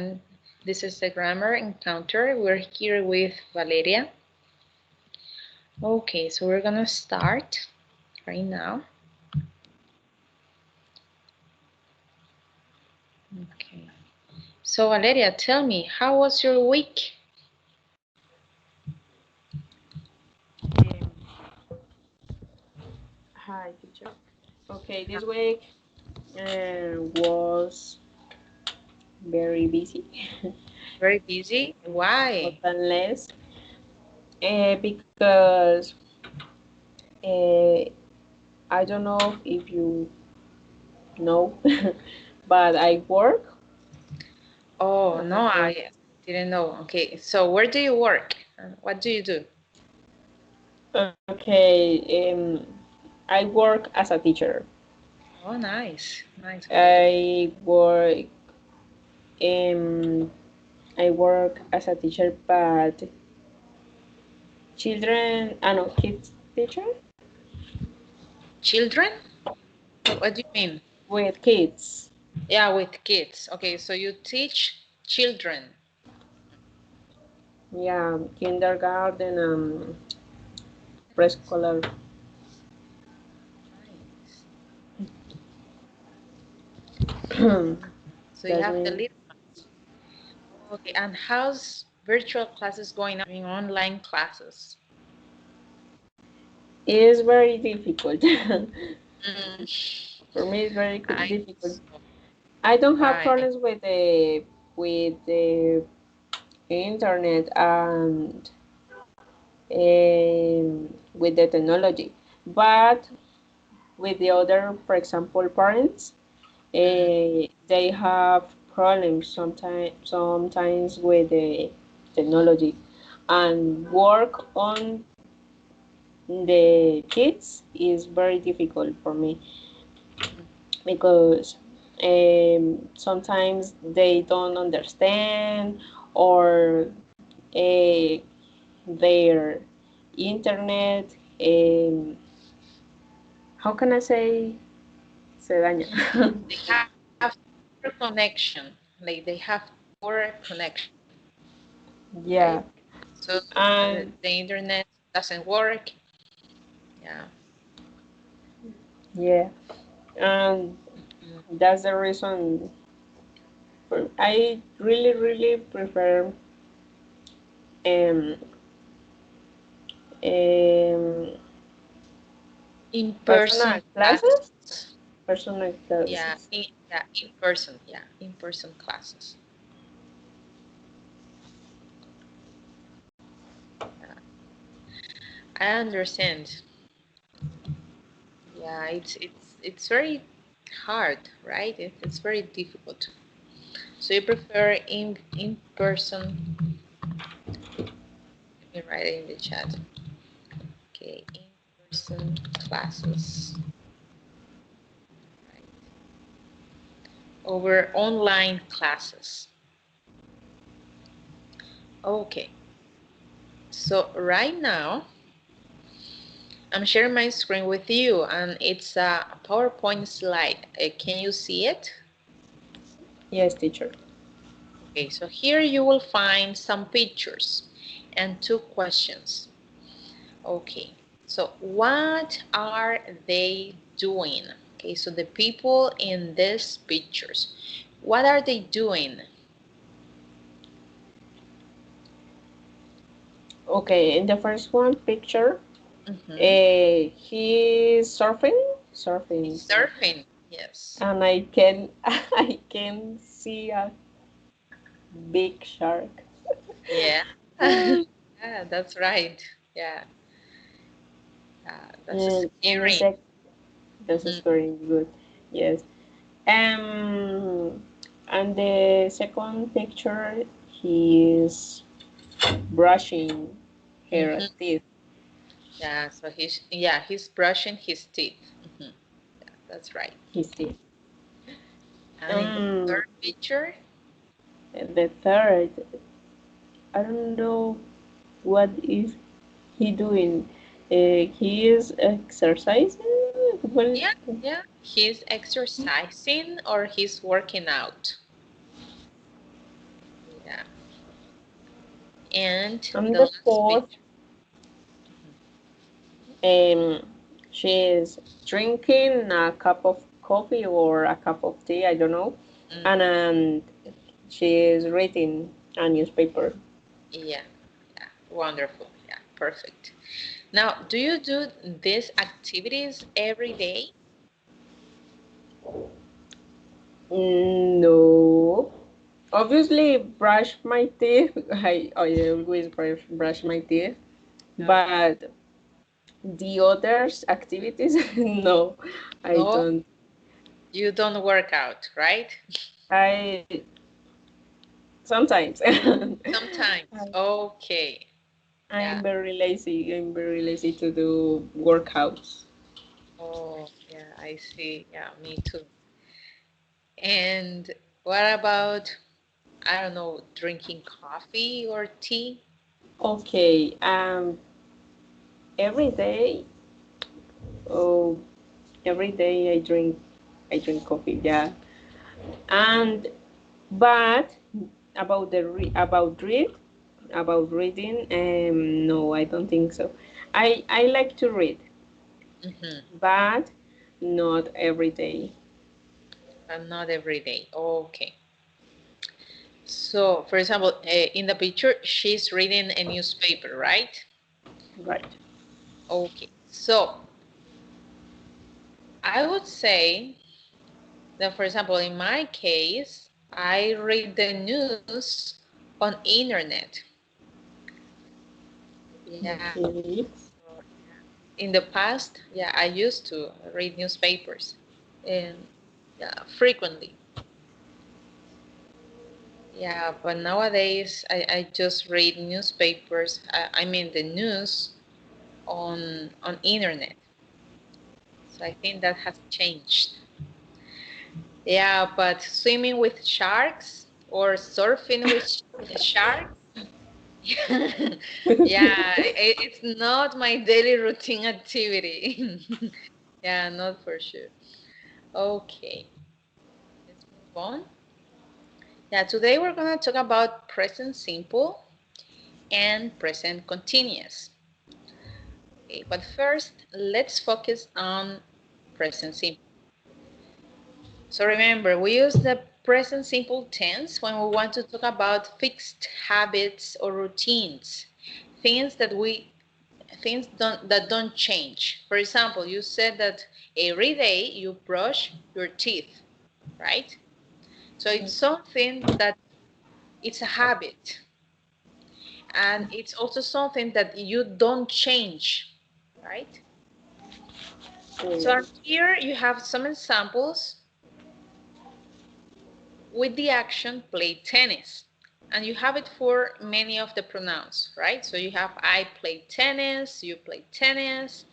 This is the grammar encounter. We're here with Valeria. Okay, so we're gonna start right now. Okay. So Valeria, tell me, how was your week? Hi, teacher. Okay, this week was very busy, Very busy? more Why? than less, because uh, I don't know if you know, but I work. Oh, no, Uh, I didn't know. Okay, so where do you work? What do you do? okay, I work as a teacher. Oh, nice. Nice, Valeria. I work um, I work as a teacher, but children, I know kids teacher Children? What do you mean? with kids. Yeah, with kids. Okay, so you teach children. Yeah, kindergarten, preschooler. Nice. So you That's have the me. little ones. Okay, and how's virtual classes going on, I mean, online classes? It's very difficult. Mm, For me, it's very I difficult. so I don't have why? problems with the internet and with the technology, but with the other, for example, parents, Mm, they have problems sometimes with the technology and work on the kids is very difficult for me because sometimes they don't understand or uh, their internet how can I say se daña. they have poor connection, like they have poor connection, Yeah, right? So and the internet doesn't work. Yeah. yeah, and Mm. that's the reason I really prefer um, um, personal In-person classes. classes. Personal Yeah, classes. yeah, in person. Yeah, in-person classes. Yeah, I understand. Yeah, it's very hard, right? It's very difficult. So you prefer in person? Let me write it in the chat. Okay, in person classes, right? Over online classes. Okay. So right now I'm sharing my screen with you, and it's a PowerPoint slide. Can you see it? Yes, teacher. Okay, so here you will find some pictures and two questions. Okay, so what are they doing? Okay, so the people in these pictures, what are they doing? Okay, in the first one picture, Mm-hmm. he's surfing, Surfing, yes. and I can I can see a big shark. Yeah. Yeah, that's right. Yeah, that's In the scary. that's Mhm. very good. Yes. And the second picture, he's brushing her Mhm. teeth. Yeah, so he's brushing his teeth. Mhm. Yeah, that's right. His teeth. And in the Um, third picture, the third, I don't know what is he doing. He is exercising. What? yeah, yeah, he's exercising or he's working out. And And the the last fourth, picture. she's drinking a cup of coffee or a cup of tea, I don't know, Mm, and she is reading a newspaper. yeah, yeah, wonderful. Yeah, perfect. Now, do you do these activities every day? No. Obviously, brush my teeth. I always brush my teeth, No. but the others activities, no, I No, don't. you don't work out, right? I sometimes. Sometimes. Okay. Yeah. I'm very lazy. I'm very lazy to do workouts. Oh, yeah, I see. Yeah, me too. And what about, I don't know, drinking coffee or tea? Okay. Every day. Oh, every day I drink coffee. Yeah. And but about reading, no, I don't think so. I like to read, Mm-hmm. but not every day. And not every day. Okay. So, for example, in the picture, she's reading a newspaper, right? Right. Okay. So, I would say that, for example, in my case, I read the news on internet. Yeah. Okay. So, in the past, yeah, I used to read newspapers and yeah, frequently. Yeah, but nowadays I just read newspapers. I mean the news on internet. So I think that has changed. Yeah, but swimming with sharks or surfing with sharks, yeah, it's not my daily routine activity. Yeah, not for sure. Okay, let's move on. Yeah, today we're gonna talk about present simple and present continuous. Okay, but first, let's focus on present simple. So remember, we use the present simple tense when we want to talk about fixed habits or routines, things that don't change. For example, you said that every day you brush your teeth, right? So it's something that it's a habit, and it's also something that you don't change, right? So here you have some examples with the action play tennis. And you have it for many of the pronouns, right? So you have I play tennis, you play tennis,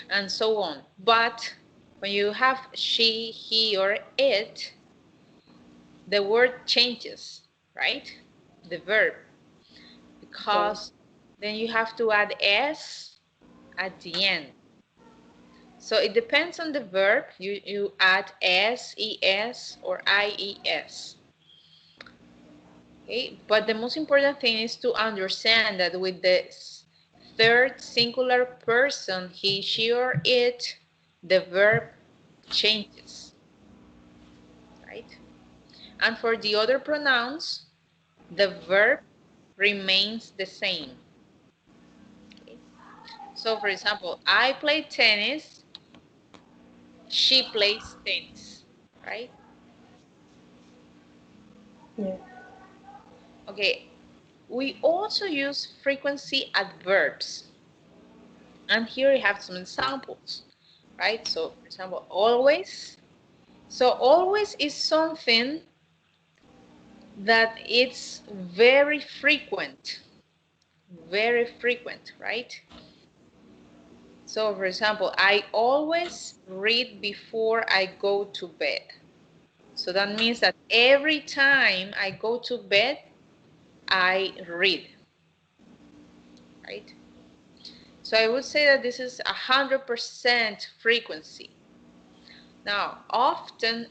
and so on. But when you have she, he, or it, the word changes, right? The verb, Okay. because then you have to add s at the end. So it depends on the verb. You add s, es, or ies. Okay, but the most important thing is to understand that with the third singular person, he, she, or it, the verb changes, right? And for the other pronouns, the verb remains the same. Okay? So, for example, I play tennis, she plays tennis, right? Yeah. Okay, we also use frequency adverbs. And here we have some examples, right? So, for example, always. So, always is something that it's very frequent, right? So, for example, I always read before I go to bed. So that means that every time I go to bed, I read, right? So I would say that this is 100% frequency. Now, often,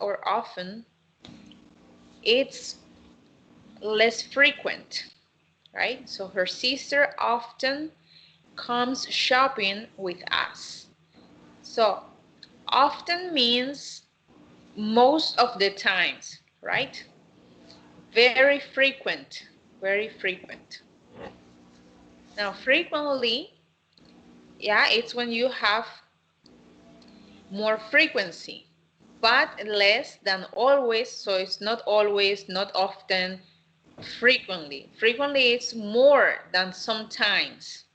it's less frequent, right? So her sister often comes shopping with us. So often means most of the times, right? Very frequent, very frequent. Now, frequently, yeah, it's when you have more frequency, but less than always. So it's not always, not often, frequently. Frequently, it's more than sometimes,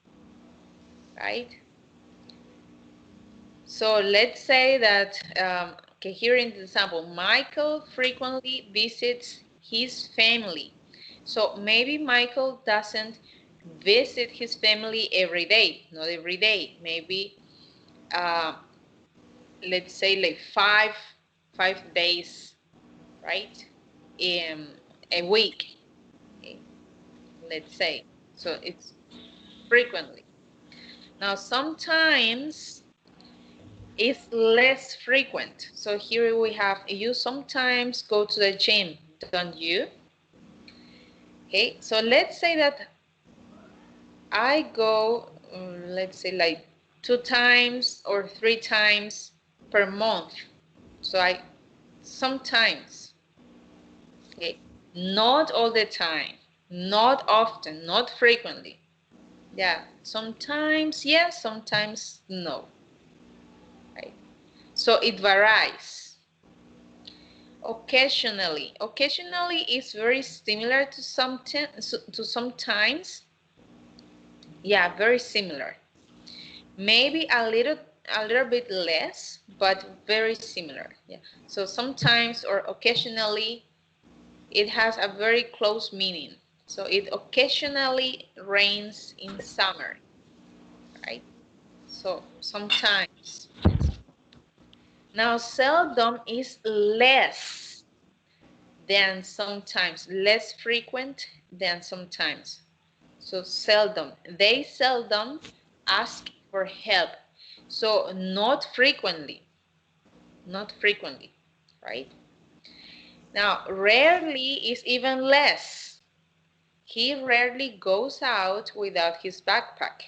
right? So let's say that, okay, here in the example, Michael frequently visits his family. So maybe Michael doesn't visit his family every day, not every day. Maybe, uh, let's say like five days, right? In a week, let's say. So it's frequently. Now sometimes is less frequent. So here we have, you sometimes go to the gym, don't you? Okay, so let's say that I go, let's say like 2 times or 3 times per month. So I sometimes, okay, not all the time, not often, not frequently. Yeah, sometimes yes, sometimes no. Right? So it varies. Occasionally. Occasionally is very similar to sometimes. Yeah, very similar. Maybe a little bit less, but very similar. Yeah. So sometimes or occasionally, it has a very close meaning. So it occasionally rains in summer, right? So sometimes. Now seldom is less than sometimes, less frequent than sometimes. So seldom, they seldom ask for help. So not frequently, not frequently, right? Now rarely is even less. He rarely goes out without his backpack.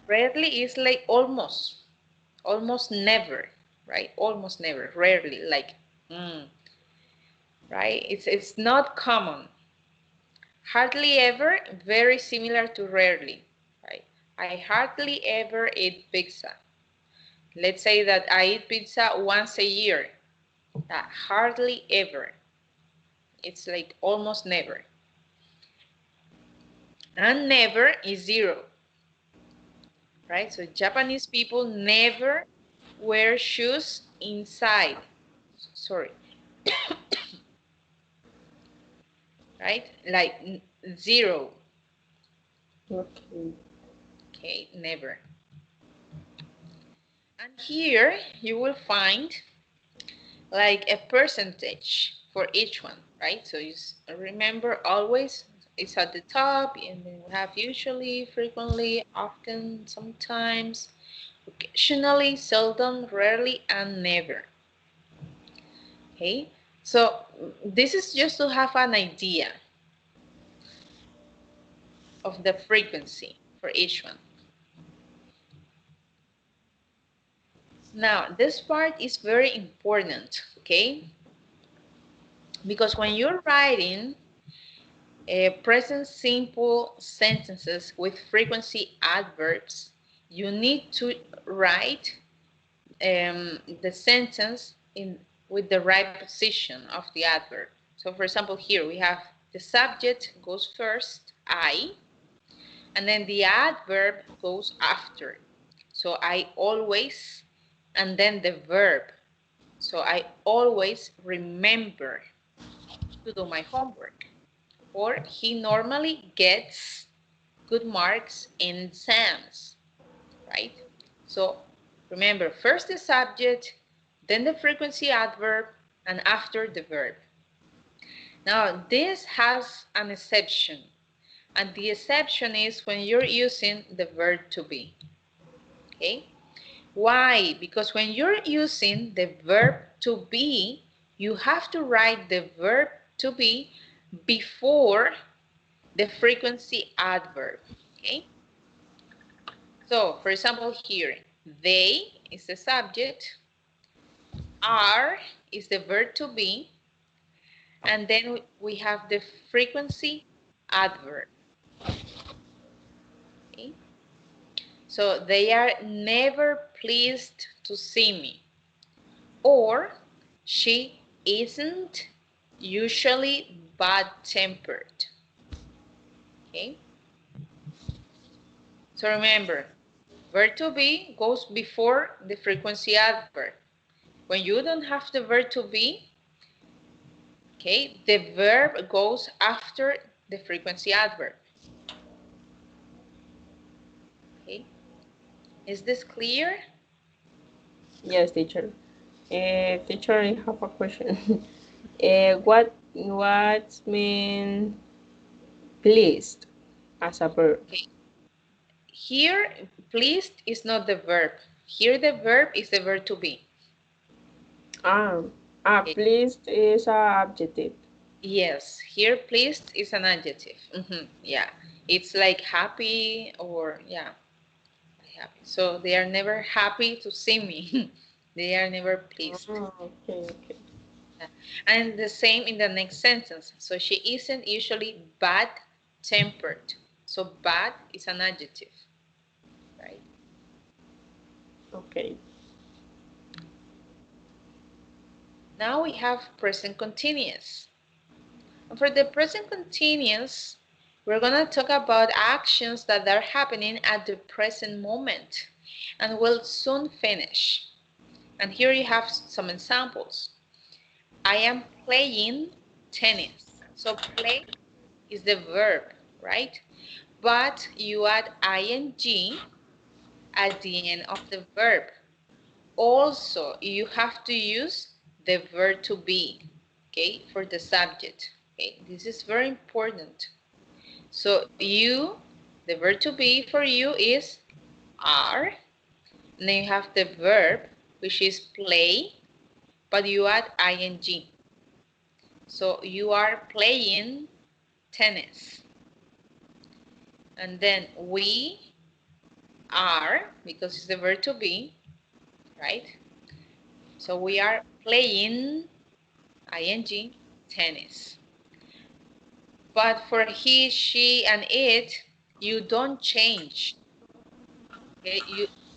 Rarely is like almost never, right? Almost never, rarely, like, right? It's not common. Hardly ever, very similar to rarely, right? I hardly ever eat pizza. Let's say that I eat pizza once a year. Hardly ever. It's like almost never. And never is zero, right? So Japanese people never wear shoes inside. Sorry, right? Like zero. Okay. Okay, never. And here you will find like a percentage for each one, right? So you remember always it's at the top, and then we have usually, frequently, often, sometimes, occasionally, seldom, rarely, and never. Okay, so this is just to have an idea of the frequency for each one. Now, this part is very important, okay? Because when you're writing present simple sentences with frequency adverbs, you need to write the sentence with the right position of the adverb. So for example, here we have the subject goes first, I, and then the adverb goes after. So I always, and then the verb. So I always remember to do my homework. Or he normally gets good marks in exams, right? So remember, first the subject, then the frequency adverb, and after the verb. Now this has an exception, and the exception is when you're using the verb to be. Okay? Why? Because when you're using the verb to be, you have to write the verb to be before the frequency adverb. Okay. So, for example, here, they is the subject, are is the verb to be, and then we have the frequency adverb. Okay. So they are never pleased to see me, or she isn't usually bad-tempered. Okay. So remember, verb to be goes before the frequency adverb. When you don't have the verb to be, okay, the verb goes after the frequency adverb. Okay, is this clear? Yes, teacher. Teacher, I have a question. What mean pleased as a verb? Okay, here pleased is not the verb. Here the verb is the verb to be. Ah, Okay. pleased is a adjective. Yes, here pleased is an adjective. Yeah, it's like happy or yeah, happy. So they are never happy to see me. They are never pleased. Ah, okay, okay. Yeah. And the same in the next sentence. So she isn't usually bad-tempered. So bad is an adjective, right? Okay. Now we have present continuous. And for the present continuous, we're going to talk about actions that are happening at the present moment and we'll soon finish. And here you have some examples. I am playing tennis. So play is the verb, right? But you add ing at the end of the verb. Also, you have to use the verb to be, okay, for the subject. Okay, this is very important. So you, the verb to be for you is are, and then you have the verb, which is play, but you add ing. So you are playing tennis. And then we are, because it's the verb to be, right? So we are playing ing tennis. But for he, she, and it, you don't change. Okay,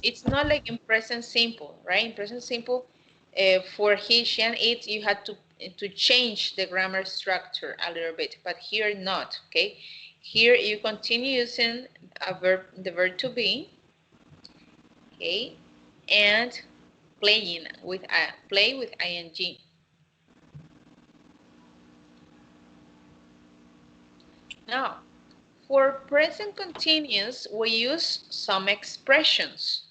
it's not like in present simple, right? In present simple, for he, she, and it, you had to change the grammar structure a little bit, but here not. Okay, here you continue using a verb, the verb to be, okay, and playing with play with ing. Now, for present continuous, we use some expressions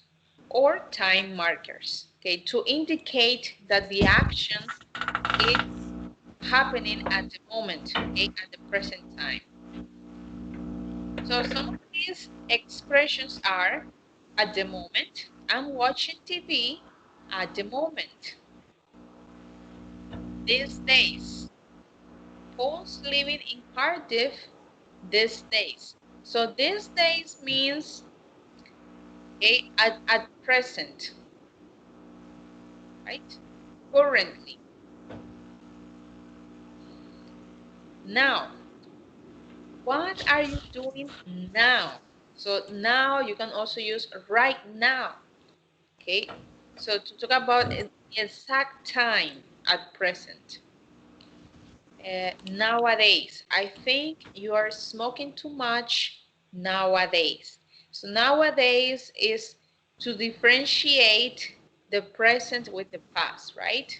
or time markers, okay, to indicate that the action is happening at the moment, okay, at the present time. So some of these expressions are at the moment, I'm watching TV at the moment, these days, Paul's living in Cardiff these days. So these days means okay, at present, right? Currently. Now, what are you doing now? So now you can also use right now. Okay, so to talk about the exact time at present. Nowadays, I think you are smoking too much nowadays. So nowadays is to differentiate the present with the past, right?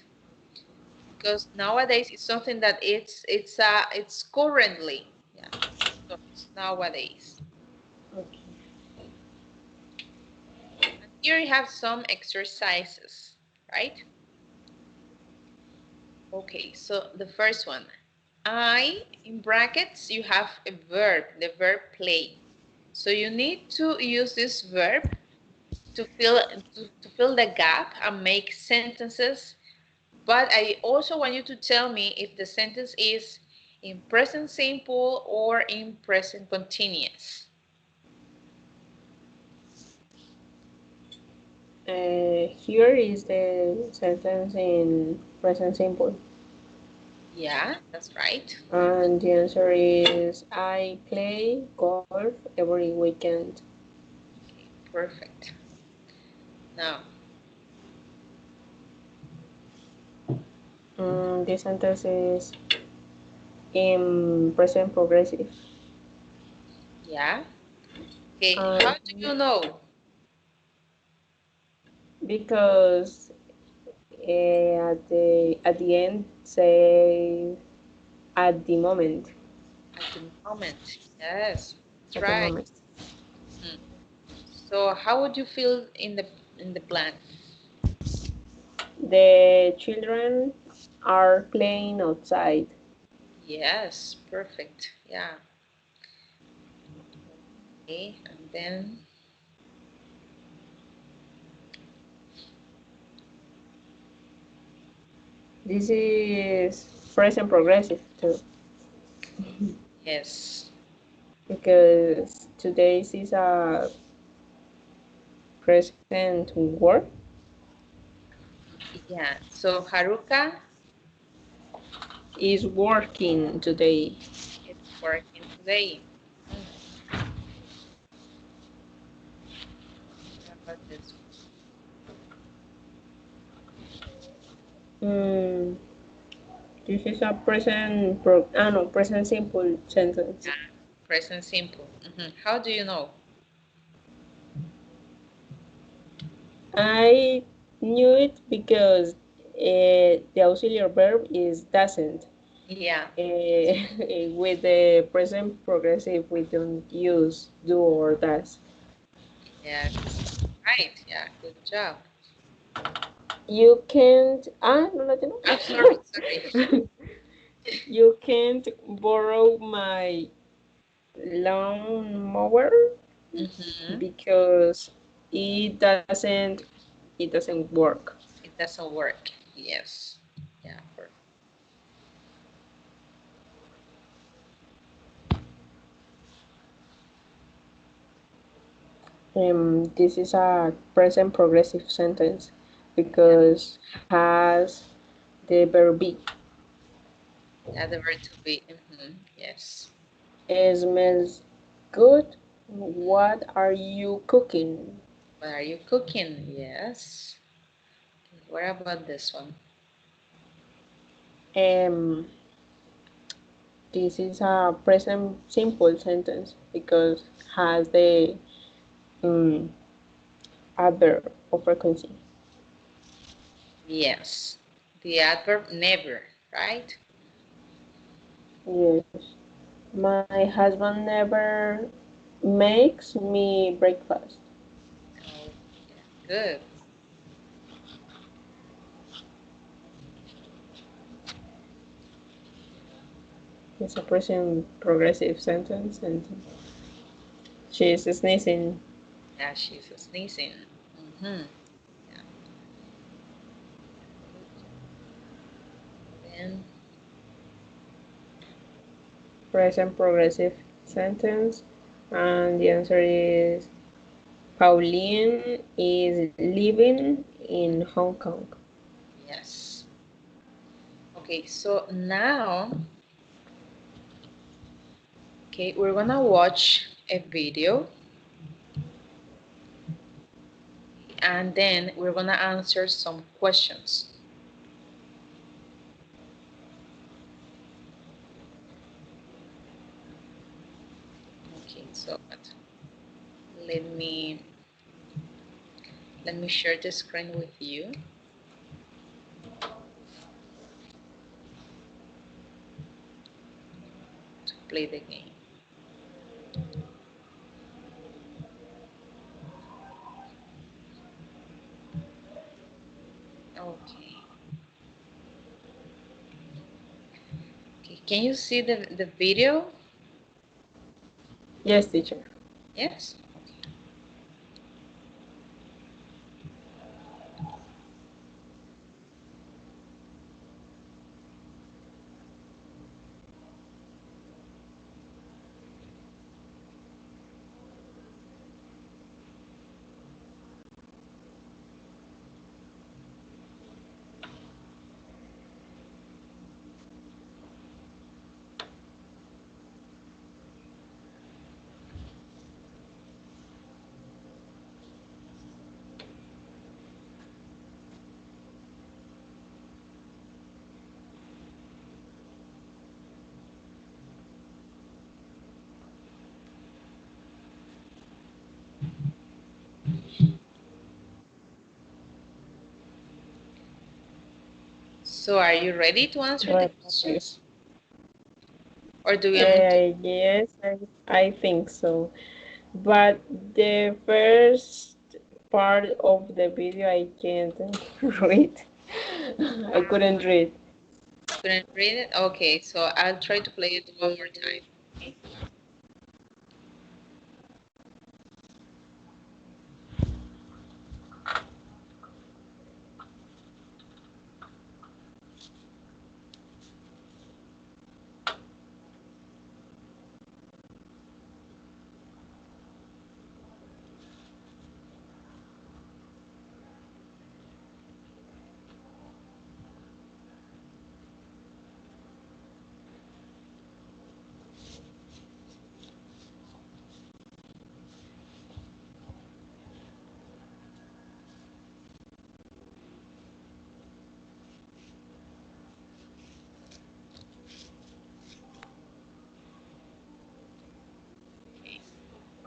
Because nowadays is something that it's currently, yeah. So it's nowadays. Okay. And here you have some exercises, right? Okay, so the first one, I, in brackets, you have a verb, the verb play. So you need to use this verb to fill the gap and make sentences. But I also want you to tell me if the sentence is In present simple or in present continuous? Here is the sentence in present simple. Yeah, that's right. And the answer is I play golf every weekend. Okay, perfect. Now, This sentence is in present progressive. yeah. Okay, how Um, do you know? because at the end say at the moment. At the moment. Yes, that's At the right. moment. Mhm. So how would you feel in the blank? The children are playing outside. Yes, perfect. Yeah. Okay, and then This is present progressive too, yes. because today's is a present work Yeah. So Haruka is working today. is working today. Mhm. What about this Mm, this is a no, present simple sentence. one? Present simple. How do you know? I knew it because the auxiliary verb is doesn't. Yeah. With the present progressive, we don't use do or does. Yes. Right. Yeah. Good job. You can't. No, no, I'm sorry. Sorry. no. You can't borrow my lawnmower hmm because it doesn't it doesn't work. It doesn't work. Yes. Yeah. Perfect. This is a present progressive sentence Yeah. because has the verb be. Yeah. The verb to be. Yes. It smells good. What are you cooking? What are you cooking? Yes. What about this one? Um, this is a present simple sentence because has the um, adverb of frequency. Yes. The adverb never. Right. Yes. My husband never makes me breakfast. Oh. Yeah. Good. It's a present progressive sentence, and she's sneezing. Yeah. She's sneezing. Yeah. Good job. Then. Present progressive sentence, and the answer is Pauline is living in Hong Kong. Yes. Okay. So now. Okay. We're gonna watch a video, and then we're gonna answer some questions. Okay. So let me let me share the screen with you to play the game. Okay. Okay. Can you see the video? Yes, teacher. Yes. Okay. So are you ready to answer the Right, questions? please. Or do you want me to? Yes, I think so. But the first part of the video I can't read. I couldn't read. Couldn't read it? Okay, so I'll try to play it one more time. Okay.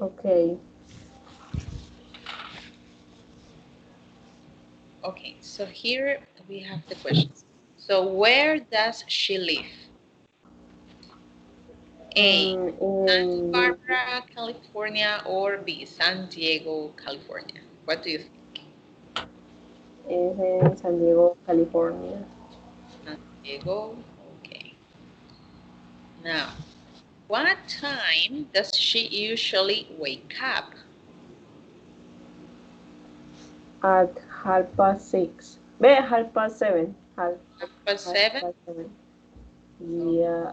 Okay. Okay, so here we have the questions. So where does she live? A, Santa In Barbara, California, or B, San Diego, California? What do you think? is in San Diego, California. San Diego. Okay. Now, what time does she usually wake up? At 6:30. Wait, 7:30. Half past Half seven. past seven. Oh, Yeah.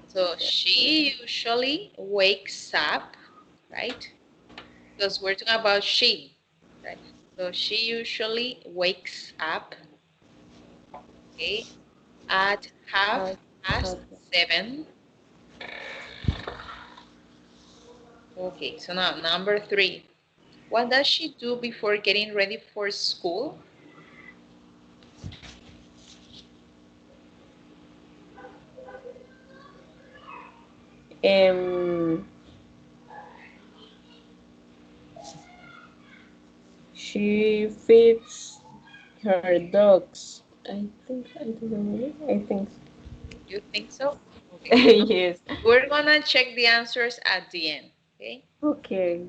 so she usually wakes up, right? Because we're talking about she, right? So she usually wakes up, okay, at half At, past at, seven. Okay, so now number three. What does she do before getting ready for school? um, she feeds her dogs. I don't know. I think. You think so? Okay, so Yes. we're gonna check the answers at the end. Okay. Okay.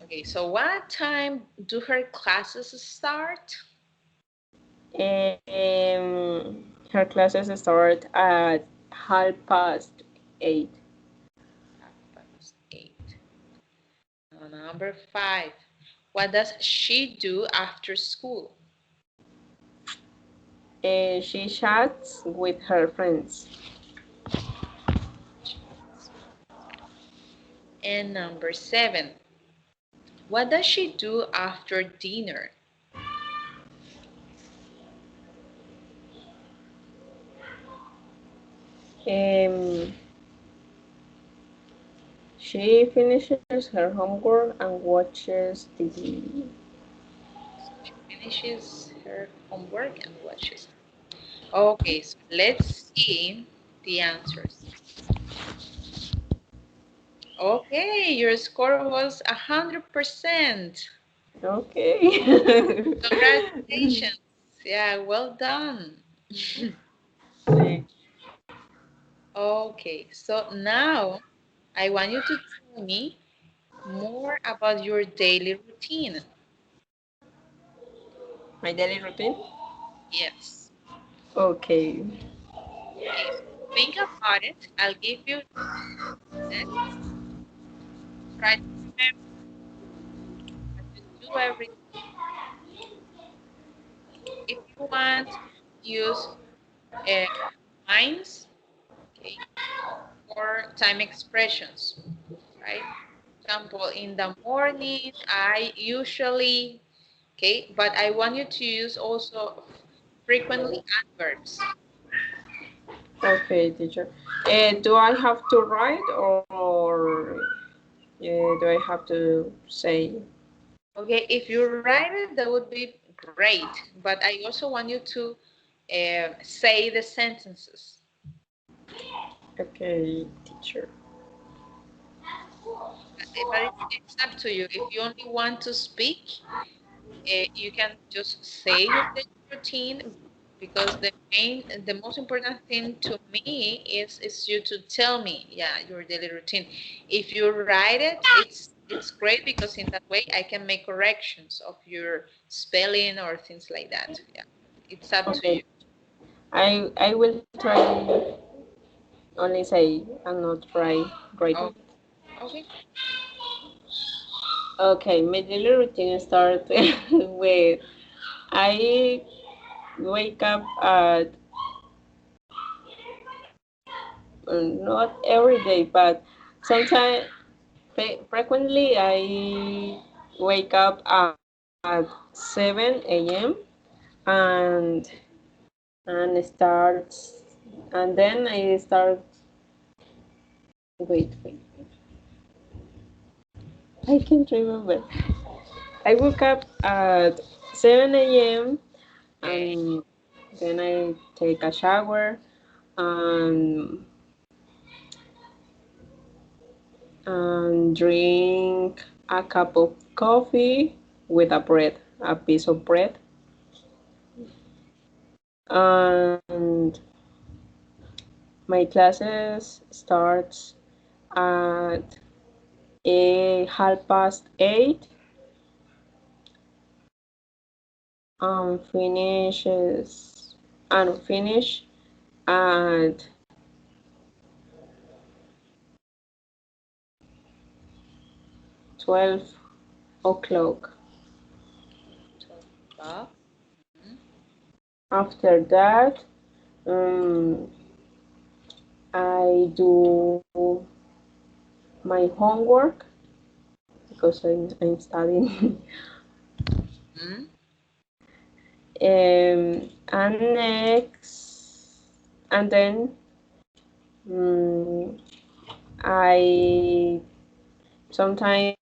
Okay. So what time do her classes start? Her classes start at 8:30. 8:30. Number five. What does she do after school? She chats with her friends. And number seven. What does she do after dinner? Um, she finishes her homework and watches TV. She finishes her homework and watches. Okay, so let's see the answers. Okay, your score was 100%. Okay. Congratulations. Yeah, well done. Okay, so now I want you to tell me more about your daily routine. My daily routine? Yes. Okay. Okay, so think about it. I'll give you this. Try to remember what you do every day. If you want, use uh, minds, okay, or time expressions, right? For example, in the morning, I usually, okay, but I want you to use also frequently adverbs. Okay, teacher. Do I have to write or do I have to say? Okay, if you write it, that would be great, but I also want you to say the sentences. Okay, teacher. But it's up to you. If you only want to speak, you can just say your daily routine because the most important thing to me is you to tell me, yeah, your daily routine. If you write it, it's great because in that way I can make corrections of your spelling or things like that. Yeah, it's up to you. Okay. I will try only say and not write Oh, it. okay. Okay, my daily routine starts with I wake up at not every day, but sometimes frequently I wake up at 7 a.m. and starts and then I start wait I can't remember. I woke up at 7 a.m. Okay. and then I take a shower and drink a cup of coffee with a piece of bread. And my classes starts at 8:30 and finish at 12 o'clock. 12 o'clock. Mhm. After that, um, I do my homework because I'm studying. Mhm. And next, and then um, I sometimes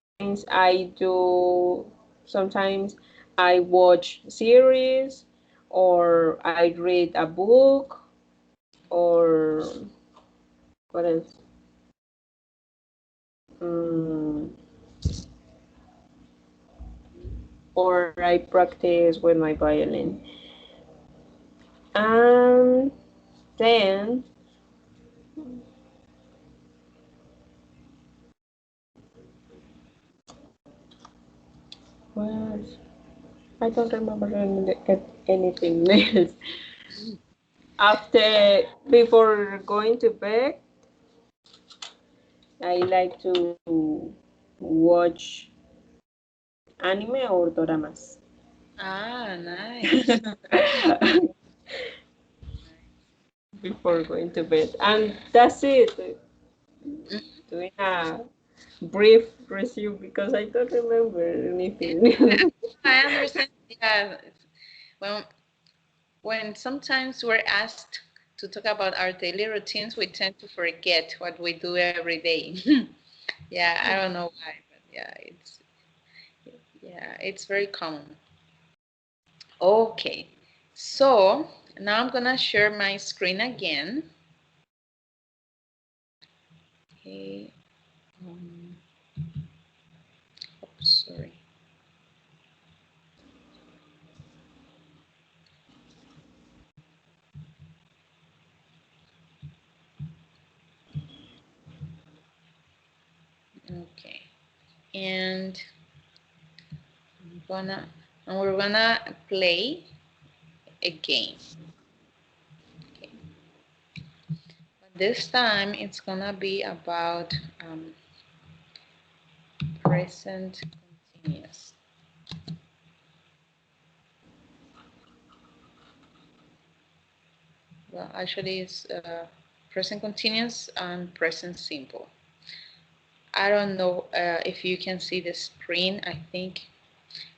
I watch series or I read a book or what else? Um, or I practice with my violin. And then what? I don't remember anything else. Before going to bed, I like to watch anime or doramas. Ah, nice. Before going to bed. And that's it. Mhm. Doing a brief resume because I don't remember anything. I understand. Yeah. Well, when sometimes we're asked to talk about our daily routines, we tend to forget what we do every day. Yeah, I don't know why, but yeah, it's very common. Okay, so now I'm gonna share my screen again. Okay, um, oops, sorry. Okay, and gonna we're gonna play a game. Okay, but this time it's gonna be about present continuous. Well, actually, it's present continuous and present simple. I don't know if you can see the screen. I think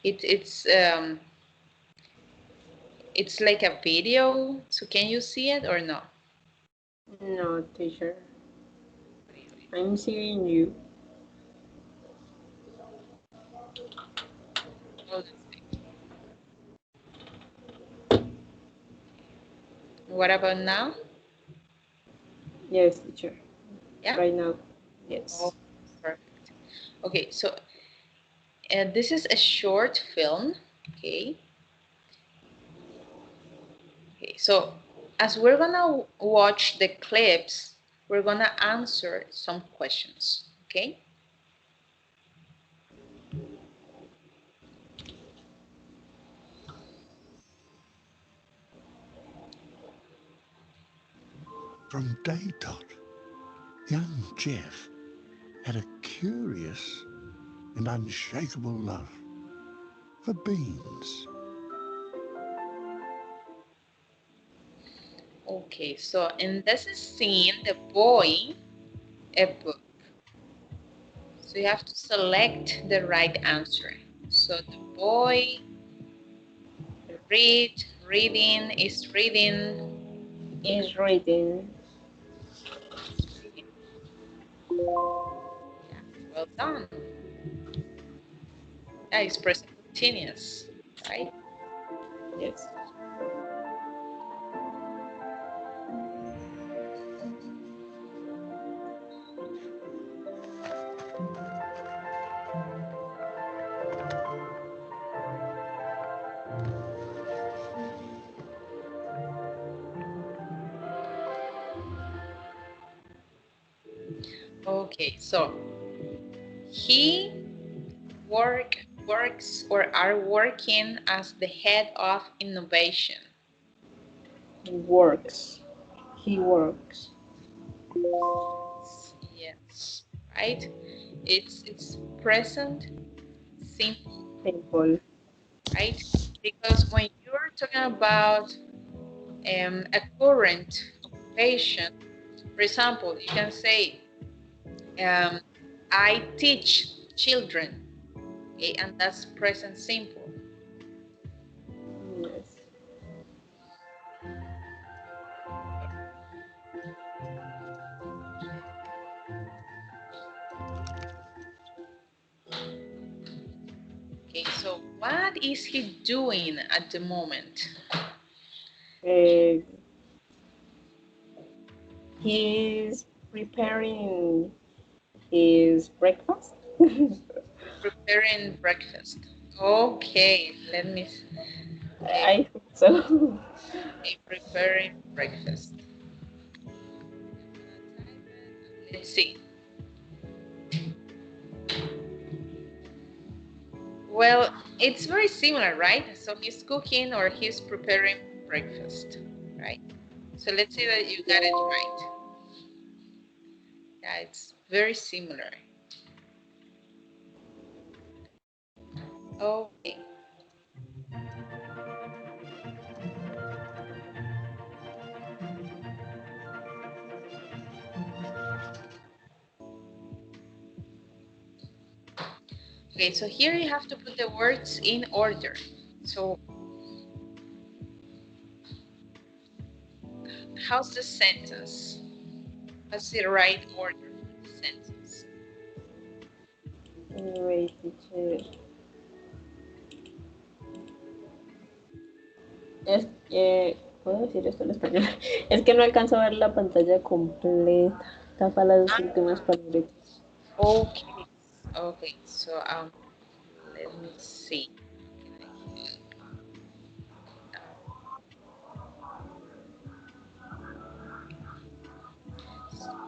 it's like a video. So can you see it or no? No, teacher. I'm seeing you. Oh, let's see. What about now? Yes, teacher. Yeah. Right now. Oh, Yes. perfect. Okay, so this is a short film. Okay. Okay. Okay, so as we're gonna watch the clips, we're gonna answer some questions, okay? From day dot, young Jeff had a curious and unshakable love for beans. Okay, so in this scene, the boy, a book. So you have to select the right answer. So the boy reading, is reading. Is reading. Yeah, well done. Yeah, it's present continuous, right? Yes. Okay, so he works or are working as the head of innovation. Works. He works. Yes, right? It's present simple, Simple. right? Because when you're talking about a current occupation, for example, you can say, I teach children, okay, and that's present simple. Yes. Okay, so what is he doing at the moment? Uh, he's preparing his breakfast. Preparing breakfast. Okay, let me. Okay, I think so. okay, preparing breakfast. Let's see. Well, it's very similar, right? So he's cooking or he's preparing breakfast, right? So let's say that you got it right. Yeah, it's very similar. Okay. Okay, so here you have to put the words in order. So how's the sentence? What's the right order for the sentence? Wait, teacher. Es que, ¿puedo decir esto en español? Es que no alcanzo a ver la pantalla completa. Tapa las últimas Ah, palabritas. okay. Okay, so let me see.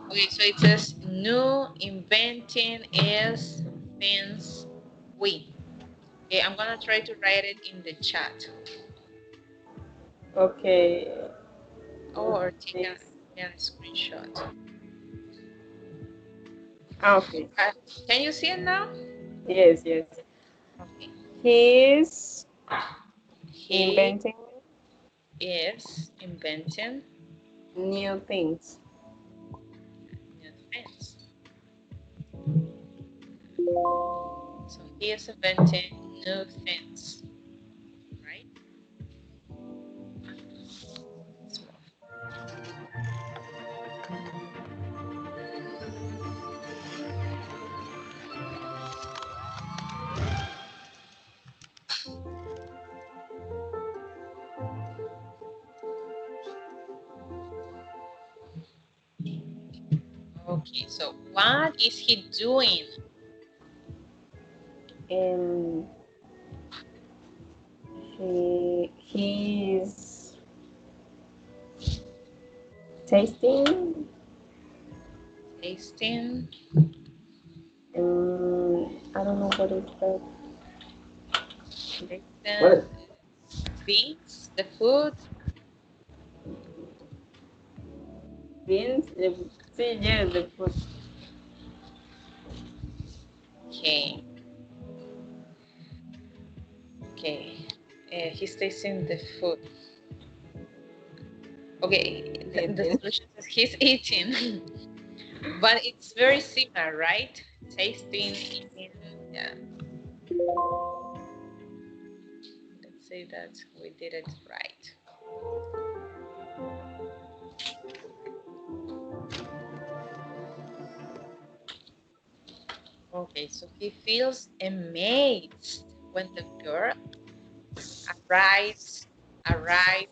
Okay, so it says new inventing is things we. Okay, I'm gonna try to write it in the chat. Okay. Oh, or take This. a screenshot. Ah, okay. Uh, can you see it now? Yes, yes. Okay. He's He inventing is inventing new things. new things. So he is inventing new things, right? Let's move. Okay, so what is he doing? He's Tasting. Tasting. I don't know what is that. Tasting beans, the food. Beans. Sí, yes, the food. Okay. Okay. He's tasting the food. Okay, the Eating. solution is he's eating, but it's very similar, right? Tasting, eating, yeah. Let's say that we did it right. Okay, so he feels amazed when the girl arrives, arrived,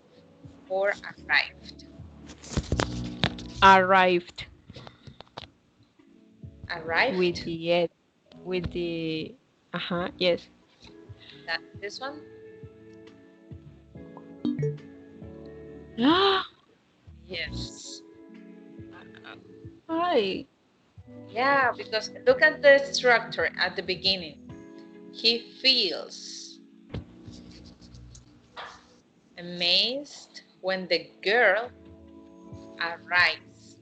or arrived. Arrived with Arrived. the ed, with the. Yes. That this one. Yes. Hi. Yeah, because look at the structure at the beginning. He feels amazed when the girl arrives.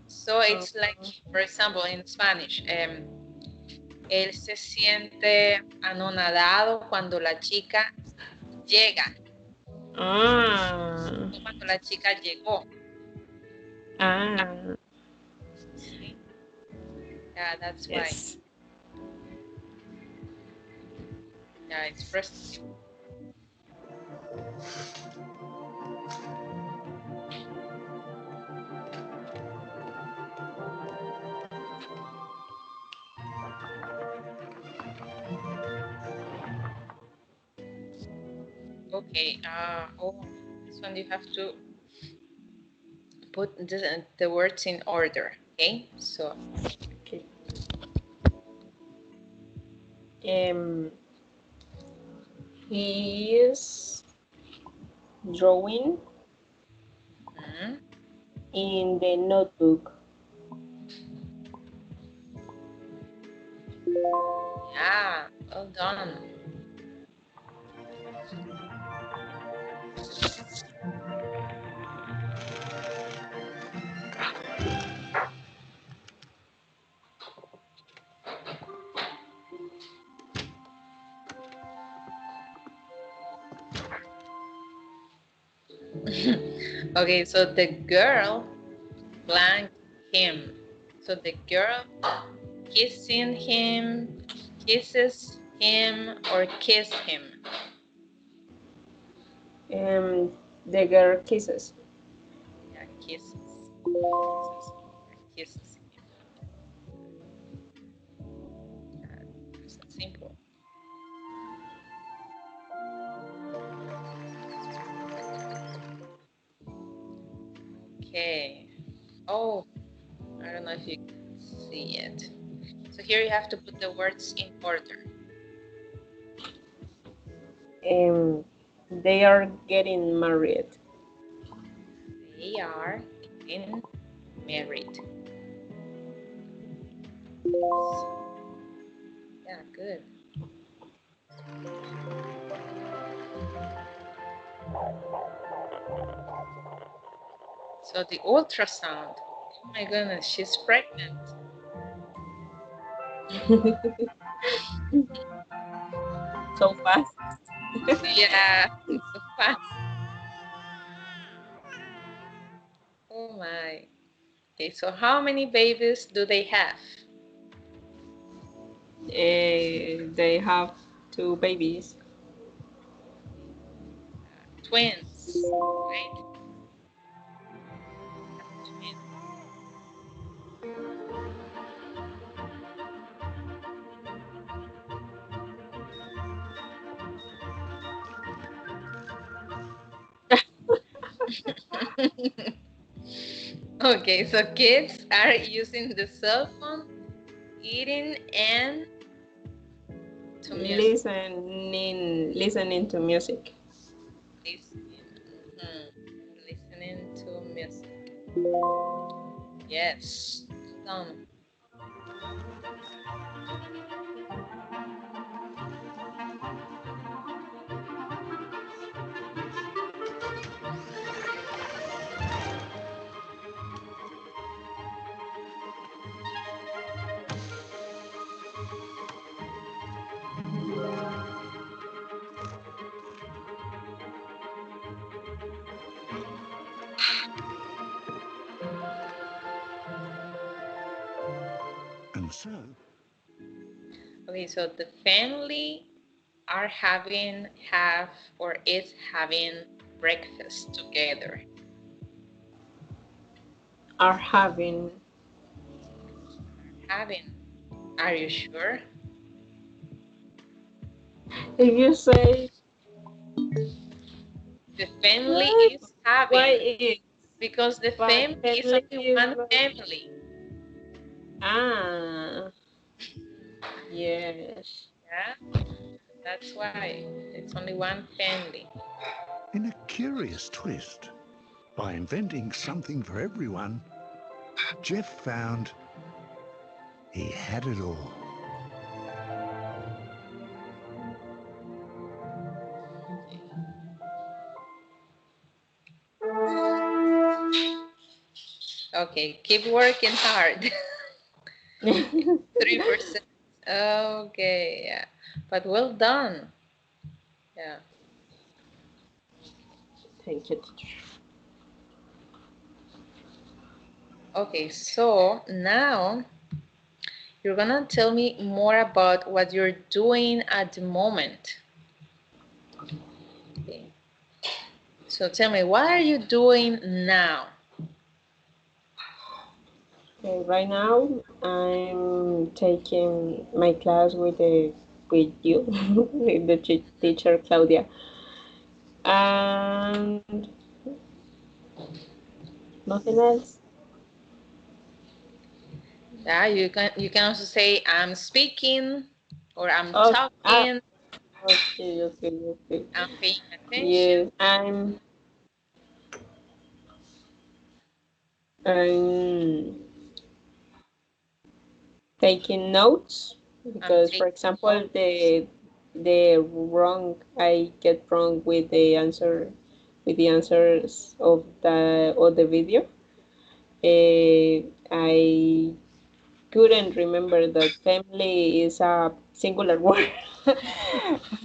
So it's like, for example, in Spanish, él se siente anonadado cuando la chica llega, Ah. no cuando la chica llegó. Ah. See? Yeah, that's why. Yes. Yeah, it's present simple. Okay. Oh, this one you have to put the words in order. Okay. So. Okay. Um. He is drawing in the notebook. Yeah. Well done. Okay, so the girl blanked him. So the girl kissing him, kisses him, or kiss him. The girl kisses. Yeah, kisses. Kisses him. It's that simple. Okay. Oh, I don't know if you can see it. So here you have to put the words in order. They are getting married. They are getting married. Yeah, good. So the ultrasound. Oh my goodness, she's pregnant. So fast. Yeah, so fast. Oh my. Okay, so how many babies do they have? They have two babies. Twins, right? Twins. Okay, so kids are using the cell phone, eating, and to music. Listening to music. Listening. Listening to music. Yes. Done. And so Okay, so the family are have or is having breakfast together. Are having. Having. Are you sure? If you say The family what, is why having is, because the but family is family only is one not. family. Ah, yes. Yeah, that's why it's only one family. in a curious twist, by inventing something for everyone, Jeff found he had it all. Okay, keep working hard. 3%. Okay, yeah. But well done. Yeah. Thank you, teacher. Okay, so now you're gonna tell me more about what you're doing at the moment. Okay. So tell me, what are you doing now? Okay, right now I'm taking my class with you, with the teacher Claudia, and nothing else. Yeah, you can also say I'm speaking or I'm Oh, talking, okay, okay, okay. I'm paying attention. Yes, I'm taking notes I'm because, for taking example, notes. the wrong I get wrong with the answers of the video. I couldn't remember that family is a singular word.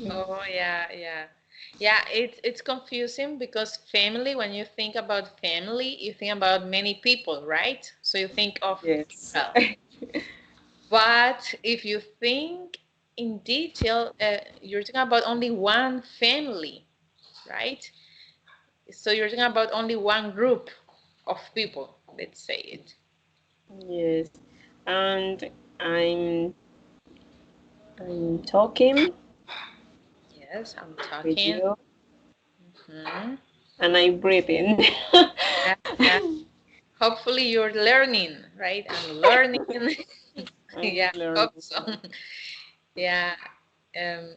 Oh yeah, yeah. Yeah, it's confusing because family, when you think about family, you think about many people, right? So you think of Yes. plural. But if you think in detail, you're talking about only one family, right? So you're talking about only one group of people, let's say it. Yes. And I'm I'm talking Yes, I'm with talking. you Hmm. and I'm breathing. Yeah, yeah. Hopefully you're learning, right? I'm learning. I'm Yeah, hope learning. so. Yeah. Um,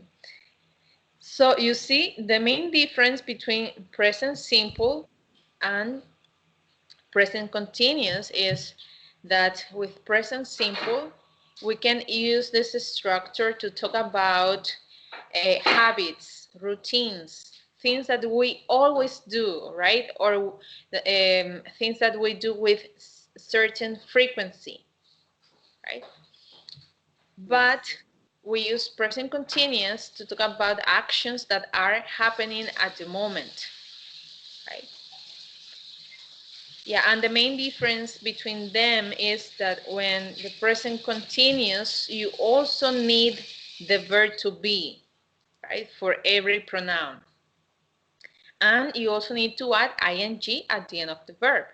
so you see, the main difference between present simple and present continuous is that with present simple, we can use this structure to talk about habits, routines, things that we always do, right? Or things that we do with certain frequency, right? But we use present continuous to talk about actions that are happening at the moment, right? Yeah, and the main difference between them is that when the present continuous, you also need the verb to be, right, for every pronoun. And you also need to add ing at the end of the verb.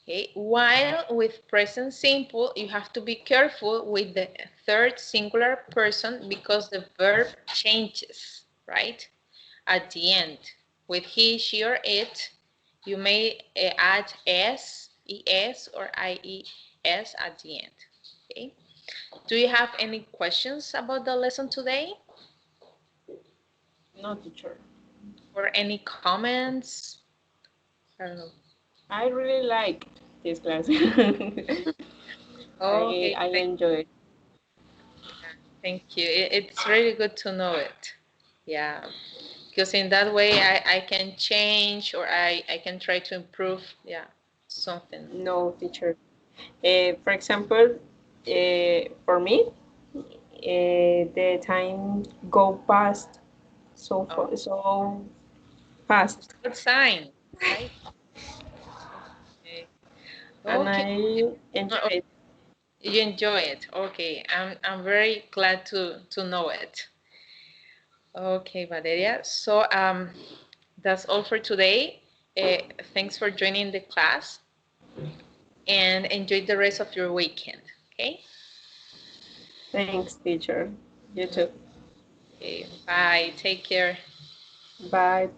Okay, while with present simple, you have to be careful with the third singular person because the verb changes, right? At the end. With he, she, or it, you may add s, es, or ies at the end. Okay. Do you have any questions about the lesson today? No, teacher. Or any comments? I don't know. I really like this class. Okay, I enjoy it. thank you. It's really good to know it. Yeah, because in that way I can change or I can try to improve. Yeah, something. No, teacher. For example, for me, the time go past Oh, so it's fast, a good sign, right? Okay. and Okay. I enjoy Oh, it. you enjoy it. Okay. I'm very glad to know it. Okay, Valeria. So that's all for today. Uh, Thanks for joining the class and enjoy the rest of your weekend. Okay? Thanks, teacher. You too. Okay. Bye. Take care. Bye.